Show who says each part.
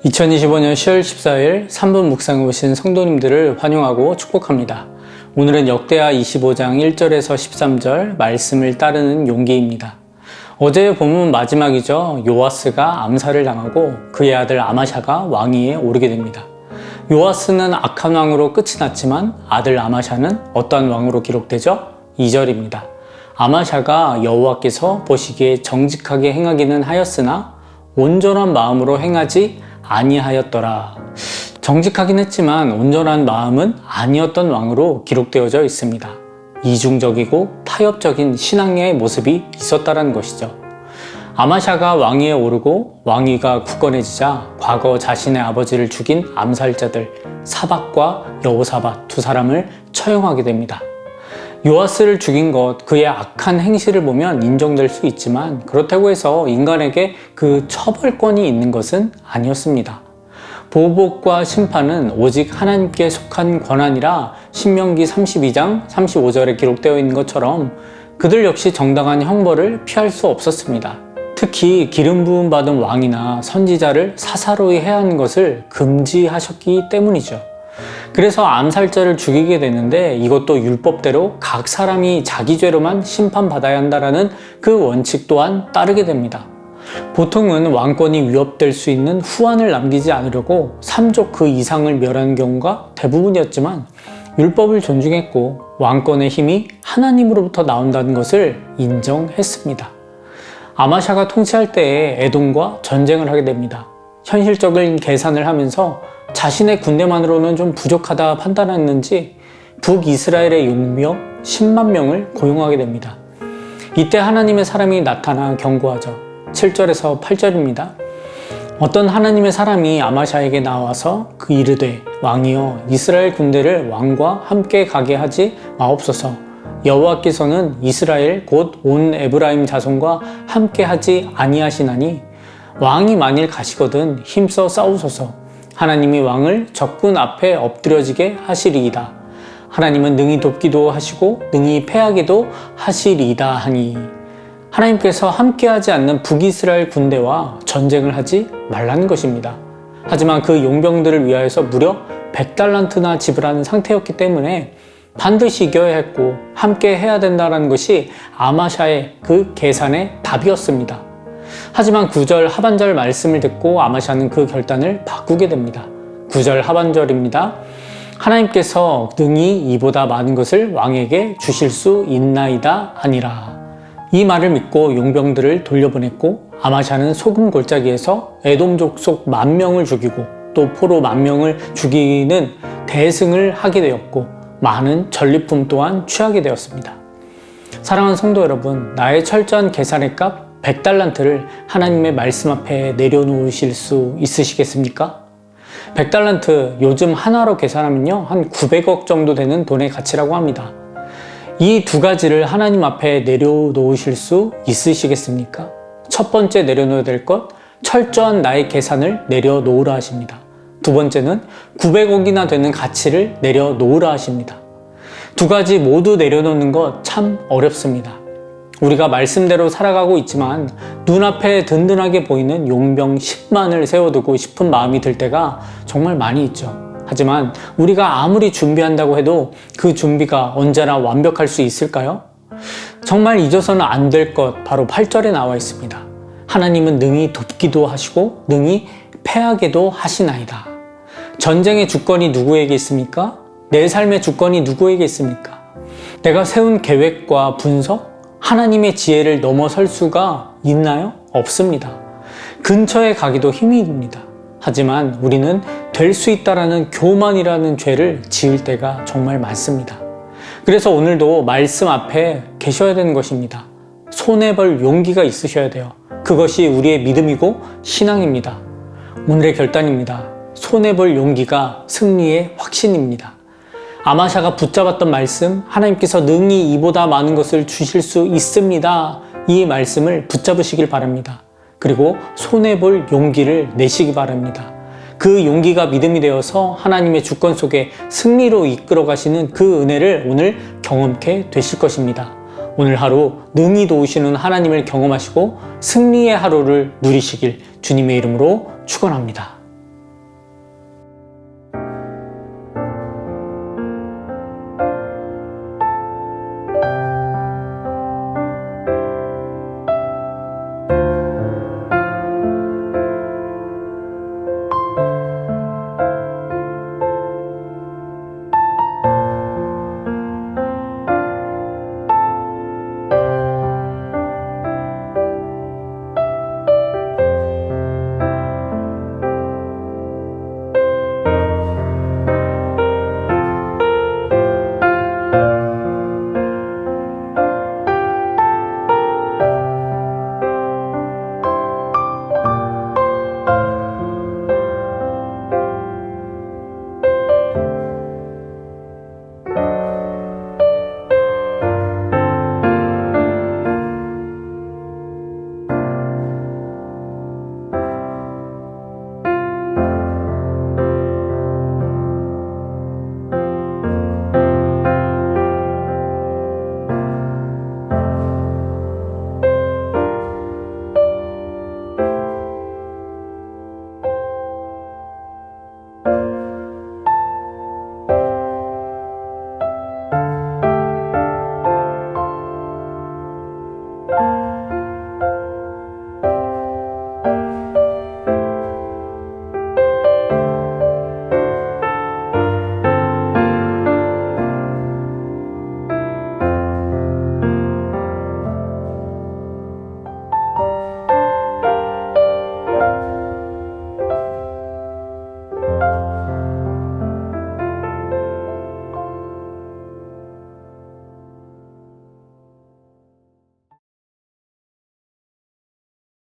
Speaker 1: 2025년 10월 14일 3분 묵상에 오신 성도님들을 환영하고 축복합니다. 오늘은 역대하 25장 1절에서 13절 말씀을 따르는 용기입니다. 어제의 본문 마지막이죠. 요아스가 암살을 당하고 그의 아들 아마샤가 왕위에 오르게 됩니다. 요아스는 악한 왕으로 끝이 났지만 아들 아마샤는 어떠한 왕으로 기록되죠? 2절입니다. 아마샤가 여호와께서 보시기에 정직하게 행하기는 하였으나 온전한 마음으로 행하지 아니하였더라. 정직하긴 했지만 온전한 마음은 아니었던 왕으로 기록되어져 있습니다. 이중적이고 타협적인 신앙의 모습이 있었다는 것이죠. 아마샤가 왕위에 오르고 왕위가 굳건해지자 과거 자신의 아버지를 죽인 암살자들 사밧과 여호사밧 두 사람을 처형하게 됩니다. 요아스를 죽인 것, 그의 악한 행실을 보면 인정될 수 있지만 그렇다고 해서 인간에게 그 처벌권이 있는 것은 아니었습니다. 보복과 심판은 오직 하나님께 속한 권한이라 신명기 32장 35절에 기록되어 있는 것처럼 그들 역시 정당한 형벌을 피할 수 없었습니다. 특히 기름 부음 받은 왕이나 선지자를 사사로이 해야 하는 것을 금지하셨기 때문이죠. 그래서 암살자를 죽이게 되는데 이것도 율법대로 각 사람이 자기 죄로만 심판받아야 한다는 그 원칙 또한 따르게 됩니다. 보통은 왕권이 위협될 수 있는 후환을 남기지 않으려고 3족 그 이상을 멸하는 경우가 대부분이었지만 율법을 존중했고 왕권의 힘이 하나님으로부터 나온다는 것을 인정했습니다. 아마샤가 통치할 때에 에돔과 전쟁을 하게 됩니다. 현실적인 계산을 하면서 자신의 군대만으로는 좀 부족하다 판단했는지 북이스라엘의 용병 10만 명을 고용하게 됩니다. 이때 하나님의 사람이 나타나 경고하죠. 7절에서 8절입니다. 어떤 하나님의 사람이 아마샤에게 나와서 그 이르되 왕이여 이스라엘 군대를 왕과 함께 가게 하지 마옵소서. 여호와께서는 이스라엘 곧 온 에브라임 자손과 함께 하지 아니하시나니 왕이 만일 가시거든 힘써 싸우소서. 하나님이 왕을 적군 앞에 엎드려지게 하시리이다. 하나님은 능히 돕기도 하시고 능히 패하기도 하시리이다 하니 하나님께서 함께하지 않는 북이스라엘 군대와 전쟁을 하지 말라는 것입니다. 하지만 그 용병들을 위하여서 무려 100달란트나 지불하는 상태였기 때문에 반드시 이겨야 했고 함께 해야 된다는 것이 아마샤의 그 계산의 답이었습니다. 하지만 9절 하반절 말씀을 듣고 아마샤는 그 결단을 바꾸게 됩니다. 9절 하반절입니다. 하나님께서 능히 이보다 많은 것을 왕에게 주실 수 있나이다 하니라. 이 말을 믿고 용병들을 돌려보냈고 아마샤는 소금 골짜기에서 에돔 족속 10,000명을 죽이고 또 포로 10,000명을 죽이는 대승을 하게 되었고 많은 전리품 또한 취하게 되었습니다. 사랑하는 성도 여러분, 나의 철저한 계산의 값 100달란트를 하나님의 말씀 앞에 내려놓으실 수 있으시겠습니까? 100달란트 요즘 하나로 계산하면요 한 900억 정도 되는 돈의 가치라고 합니다. 이 두 가지를 하나님 앞에 내려놓으실 수 있으시겠습니까? 첫 번째 내려놓아야 될 것, 철저한 나의 계산을 내려놓으라 하십니다. 두 번째는 900억이나 되는 가치를 내려놓으라 하십니다. 두 가지 모두 내려놓는 것 참 어렵습니다. 우리가 말씀대로 살아가고 있지만 눈앞에 든든하게 보이는 용병 10만을 세워두고 싶은 마음이 들 때가 정말 많이 있죠. 하지만 우리가 아무리 준비한다고 해도 그 준비가 언제나 완벽할 수 있을까요? 정말 잊어서는 안 될 것 바로 8절에 나와 있습니다. 하나님은 능히 돕기도 하시고 능히 패하게도 하시나이다. 전쟁의 주권이 누구에게 있습니까? 내 삶의 주권이 누구에게 있습니까? 내가 세운 계획과 분석, 하나님의 지혜를 넘어설 수가 있나요? 없습니다. 근처에 가기도 힘이 듭니다. 하지만 우리는 될 수 있다라는 교만이라는 죄를 지을 때가 정말 많습니다. 그래서 오늘도 말씀 앞에 계셔야 되는 것입니다. 손해볼 용기가 있으셔야 돼요. 그것이 우리의 믿음이고 신앙입니다. 오늘의 결단입니다. 손해볼 용기가 승리의 확신입니다. 아마샤가 붙잡았던 말씀, 하나님께서 능히 이보다 많은 것을 주실 수 있습니다. 이 말씀을 붙잡으시길 바랍니다. 그리고 손해볼 용기를 내시기 바랍니다. 그 용기가 믿음이 되어서 하나님의 주권 속에 승리로 이끌어 가시는 그 은혜를 오늘 경험케 되실 것입니다. 오늘 하루 능히 도우시는 하나님을 경험하시고 승리의 하루를 누리시길 주님의 이름으로 축원합니다.